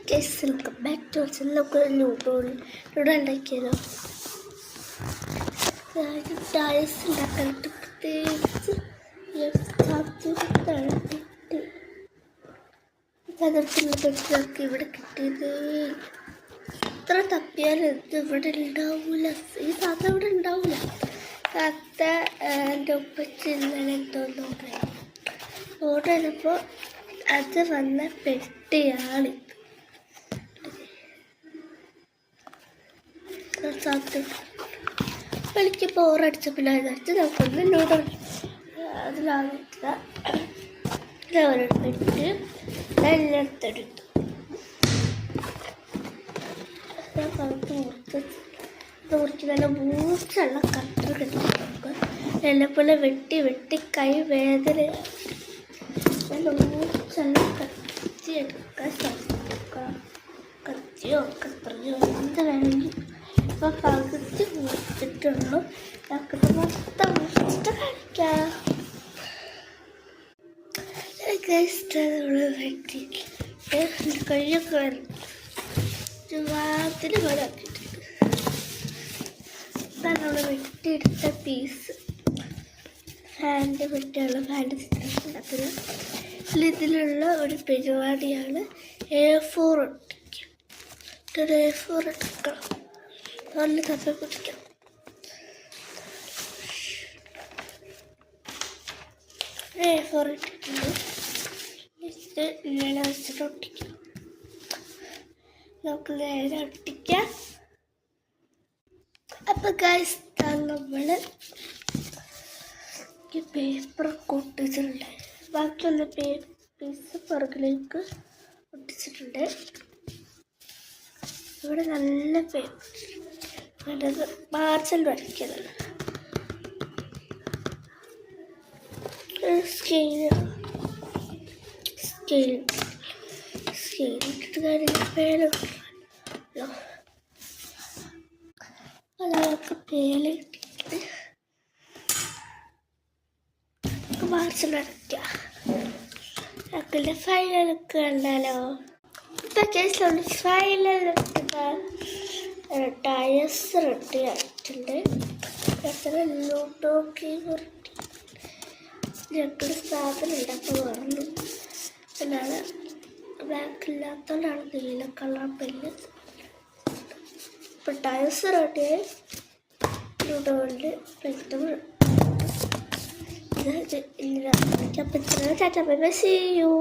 Welcome back to നമുക്ക് ludo ഉണ്ടാക്കിയാലോ. Tyres ഉണ്ടാക്കാനായിട്ട് പ്രത്യേകിച്ച് അതിർത്തുള്ള പെട്ടിലൊക്കെ ഇവിടെ കിട്ടിയത്. ഇത്ര തപ്പിയാലും ഇത് ഇവിടെ ഉണ്ടാവില്ല, ഈ സാധനം ഇവിടെ ഉണ്ടാവില്ല. താത്ത എൻ്റെ ഉപ്പച്ചി ഇന്നലെ എന്തോന്ന് ഓർഡർ ചെയ്തപ്പോൾ അത് വന്ന പെട്ടിയാണ്. എനിക്ക് ബോറടിച്ചപ്പോൾ വിചാരിച്ച് നമുക്കൊന്ന് നൂഡൽ അതിലാണിട്ട് ഇട്ട് എല്ലായിടത്തെടുത്തു. മുറിച്ച് നല്ല മൂച്ചുള്ള കട്ടർ കിട്ടി എന്നെപ്പോലെ വെട്ടി കൈ വേദന നല്ല മൂച്ചുള്ള കത്തി എടുക്കാൻ സാധിക്കുക. കത്തിയോ കത്തറിയോ എന്ത് വേണമെങ്കിൽ ഇപ്പോൾ പകുതി മുറിച്ചിട്ടുള്ളൂ. ഞങ്ങൾക്ക് മൊത്തം മുറിച്ചിട്ട് കാണിക്കാം. നമ്മൾ വെട്ടി കൈയൊക്കെ വാത്തിന് പോലെ ആക്കിയിട്ടുണ്ട്. ഇതാണ് നമ്മൾ വെട്ടിയെടുത്ത പീസ്. ഫാനിൻ്റെ വെട്ടിയുള്ള ഫാനിൻ്റെ ചിത്രം ഉണ്ടാക്കുന്നത്. ഇതിലുള്ള ഒരു പരിപാടിയാണ് A4 ഒട്ടിക്കുക. A4 എടുക്കണം, നല്ല തപ്പ പിടിക്കണം. A4 ഇട്ടിട്ടുണ്ട്. ഇത് ഇങ്ങനെ വെച്ചിട്ട് ഒട്ടിക്കണം. നമുക്ക് നേരെ ഒട്ടിക്കാം. അപ്പം ഗൈസ് നമ്മൾ പേപ്പറൊക്കെ ഒട്ടിച്ചിട്ടുണ്ട്. ബാക്കിയുള്ള പീസ് പുറകിലേക്ക് ഒട്ടിച്ചിട്ടുണ്ട്. ഇവിടെ നല്ല പേപ്പർ മാർച്ചൽ വരയ്ക്കുന്നത്. സ്കെയിലിട്ടിട്ട് കാര്യങ്ങൾ പേരല്ലോ. അതൊക്കെ പേല കിട്ടിയിട്ട് മാർച്ചൽ വരയ്ക്കാം. അക്കളുടെ ഫൈനലൊക്കെ കണ്ടാലോ. ഇപ്പം കേസിലുള്ള ഫൈനലൊക്കെ ടയർസ് റെഡി ആയിട്ടുണ്ട്. ലൂഡോ ഗെയിം ഞങ്ങൾ സാധനം ഉണ്ടാക്കാൻ പറഞ്ഞു. പിന്നാണ് ബ്ലാക്ക് ഇല്ലാത്തതുകൊണ്ടാണ് നീല കളർ പെല്ല്. ഇപ്പം ടയർസ് റെഡിയായി. ലൂഡോൻ്റെ പെട്ടെന്ന് ഇല്ല. അപ്പം ഇത്ര tata bye bye, see U.